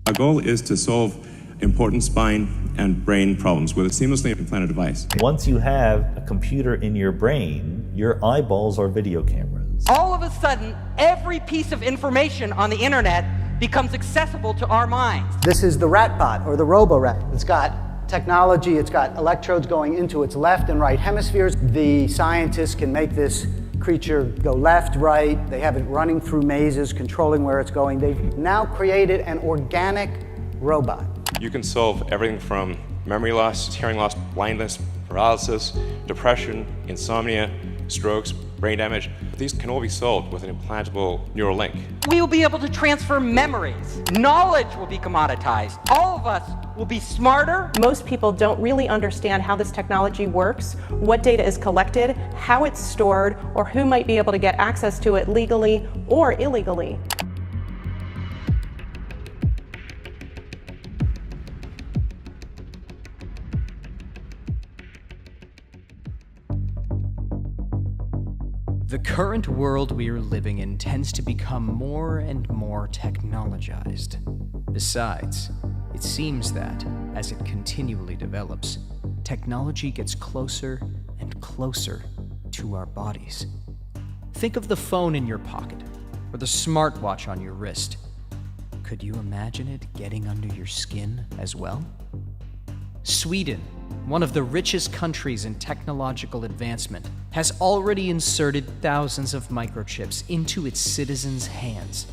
Our goal is to solve important spine and brain problems with a seamlessly implanted device. Once you have a computer in your brain, your eyeballs are video cameras. All of a sudden, every piece of information on the internet becomes accessible to our minds. This is the RatBot, or the RoboRat. It's got technology, it's got electrodes going into its left and right hemispheres. The scientists can make this creature go left, right. They have it running through mazes, controlling where it's going. They've now created an organic robot. You can solve everything from memory loss, hearing loss, blindness, paralysis, depression, insomnia, strokes, brain damage. These can all be solved with an implantable neural link. We will be able to transfer memories. Knowledge will be commoditized. All of us will be smarter. Most people don't really understand how this technology works, what data is collected, how it's stored, or who might be able to get access to it legally or illegally. The current world we are living in tends to become more and more technologized. Besides, it seems that, as it continually develops, technology gets closer and closer to our bodies. Think of the phone in your pocket, or the smartwatch on your wrist. Could you imagine it getting under your skin as well? Sweden, one of the richest countries in technological advancement, has already inserted thousands of microchips into its citizens' hands.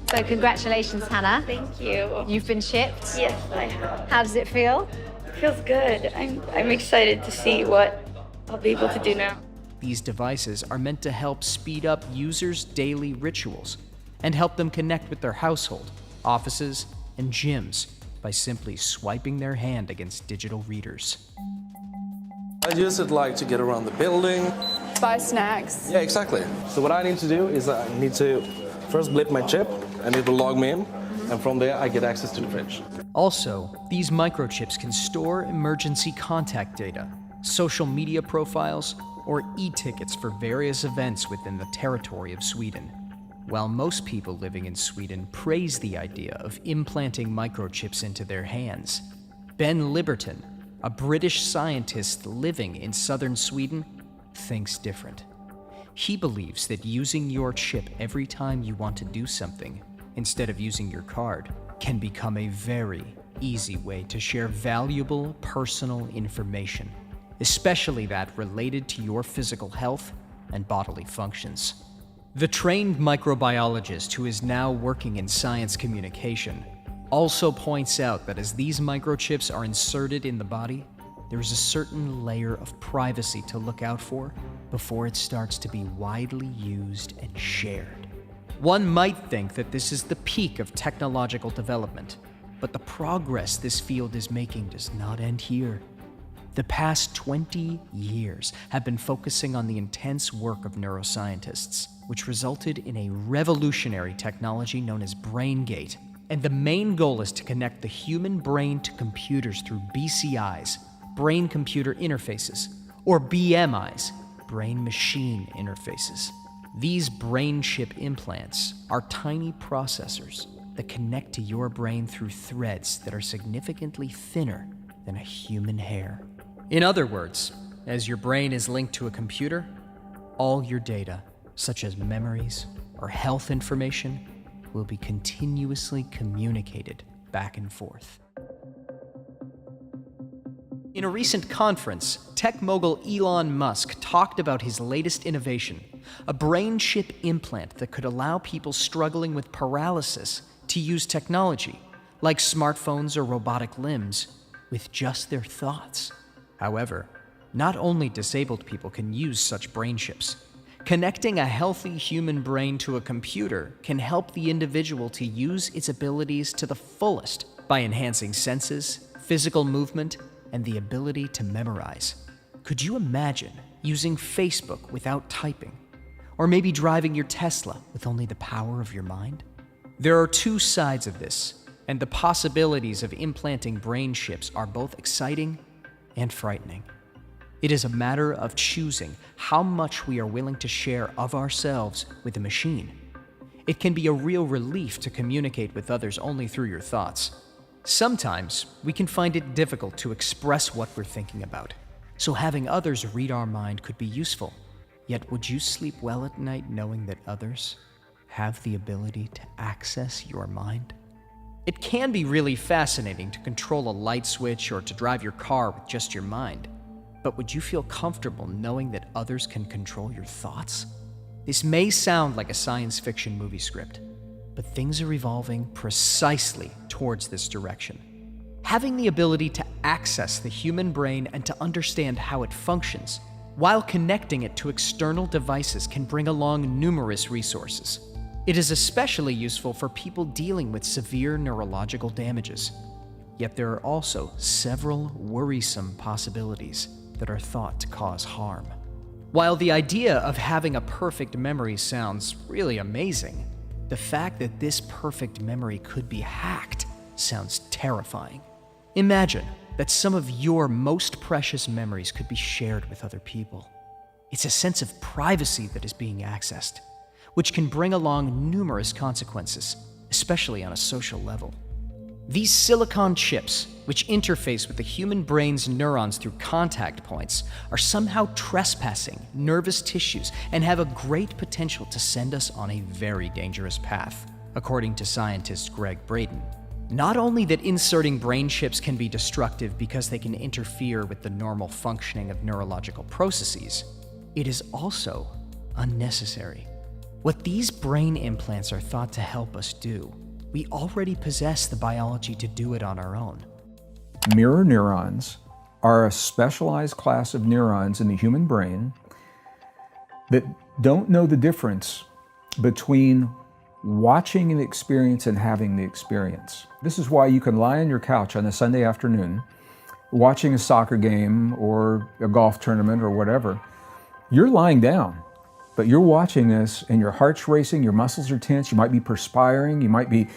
So congratulations, Hannah. Thank you. You've been shipped? Yes, I have. How does it feel? It feels good. I'm excited to see what I'll be able to do now. These devices are meant to help speed up users' daily rituals and help them connect with their household, offices, and gyms by simply swiping their hand against digital readers. I use it like to get around the building. Buy snacks. Yeah, exactly. So what I need to do is I need to first blip my chip and it will log me in. And from there I get access to the fridge. Also, these microchips can store emergency contact data, social media profiles, or e-tickets for various events within the territory of Sweden. While most people living in Sweden praise the idea of implanting microchips into their hands, Ben Liberton, a British scientist living in southern Sweden, thinks different. He believes that using your chip every time you want to do something, instead of using your card, can become a very easy way to share valuable personal information, especially that related to your physical health and bodily functions. The trained microbiologist who is now working in science communication also points out that as these microchips are inserted in the body, there is a certain layer of privacy to look out for before it starts to be widely used and shared. One might think that this is the peak of technological development, but the progress this field is making does not end here. The past 20 years have been focusing on the intense work of neuroscientists, which resulted in a revolutionary technology known as BrainGate. And the main goal is to connect the human brain to computers through BCIs, brain-computer interfaces, or BMIs, brain-machine interfaces. These brain chip implants are tiny processors that connect to your brain through threads that are significantly thinner than a human hair. In other words, as your brain is linked to a computer, all your data, such as memories or health information, will be continuously communicated back and forth. In a recent conference, tech mogul Elon Musk talked about his latest innovation, a brain chip implant that could allow people struggling with paralysis to use technology, like smartphones or robotic limbs, with just their thoughts. However, not only disabled people can use such brain chips. Connecting a healthy human brain to a computer can help the individual to use its abilities to the fullest by enhancing senses, physical movement, and the ability to memorize. Could you imagine using Facebook without typing? Or maybe driving your Tesla with only the power of your mind? There are two sides of this, and the possibilities of implanting brain chips are both exciting and frightening. It is a matter of choosing how much we are willing to share of ourselves with a machine. It can be a real relief to communicate with others only through your thoughts, Sometimes we can find it difficult to express what we're thinking about, so having others read our mind could be useful. Yet would you sleep well at night knowing that others have the ability to access your mind? It can be really fascinating to control a light switch or to drive your car with just your mind. But would you feel comfortable knowing that others can control your thoughts? This may sound like a science fiction movie script, but things are evolving precisely towards this direction. Having the ability to access the human brain and to understand how it functions, while connecting it to external devices, can bring along numerous resources. It is especially useful for people dealing with severe neurological damages. Yet there are also several worrisome possibilities that are thought to cause harm. While the idea of having a perfect memory sounds really amazing, the fact that this perfect memory could be hacked sounds terrifying. Imagine that some of your most precious memories could be shared with other people. It's a sense of privacy that is being accessed, which can bring along numerous consequences, especially on a social level. These silicon chips, which interface with the human brain's neurons through contact points, are somehow trespassing nervous tissues and have a great potential to send us on a very dangerous path, according to scientist Greg Braden. Not only that inserting brain chips can be destructive because they can interfere with the normal functioning of neurological processes, it is also unnecessary. What these brain implants are thought to help us do, we already possess the biology to do it on our own. Mirror neurons are a specialized class of neurons in the human brain that don't know the difference between watching an experience and having the experience. This is why you can lie on your couch on a Sunday afternoon, watching a soccer game or a golf tournament or whatever. You're lying down, but you're watching this and your heart's racing, your muscles are tense, you might be perspiring, you might be,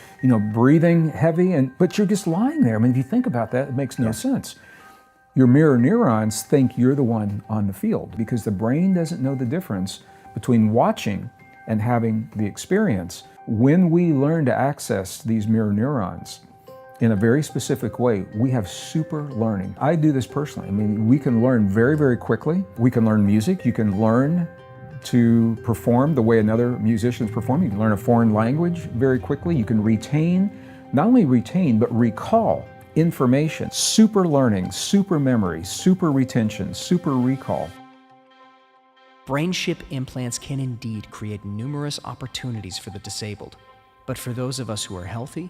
breathing heavy, but you're just lying there. I mean, if you think about that, it makes no sense. Your mirror neurons think you're the one on the field because the brain doesn't know the difference between watching and having the experience. When we learn to access these mirror neurons in a very specific way, we have super learning. I do this personally. I mean, we can learn very, very quickly. We can learn music. You can learn to perform the way another musician is performing. You can learn a foreign language very quickly. You can not only retain, but recall information. Super learning, super memory, super retention, super recall. Brain chip implants can indeed create numerous opportunities for the disabled, but for those of us who are healthy,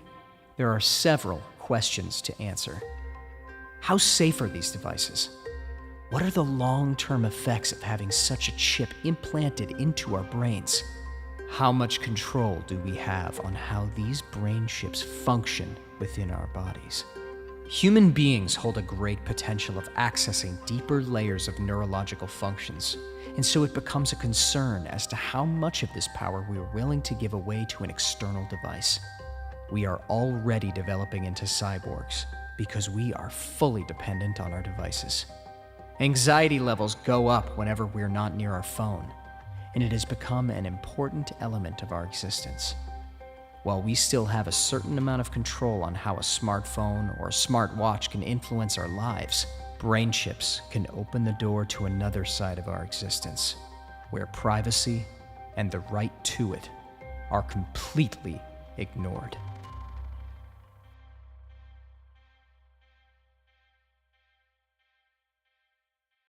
there are several questions to answer. How safe are these devices? What are the long-term effects of having such a chip implanted into our brains? How much control do we have on how these brain chips function within our bodies? Human beings hold a great potential of accessing deeper layers of neurological functions, and so it becomes a concern as to how much of this power we are willing to give away to an external device. We are already developing into cyborgs because we are fully dependent on our devices. Anxiety levels go up whenever we're not near our phone, and it has become an important element of our existence. While we still have a certain amount of control on how a smartphone or a smartwatch can influence our lives, brain chips can open the door to another side of our existence, where privacy and the right to it are completely ignored.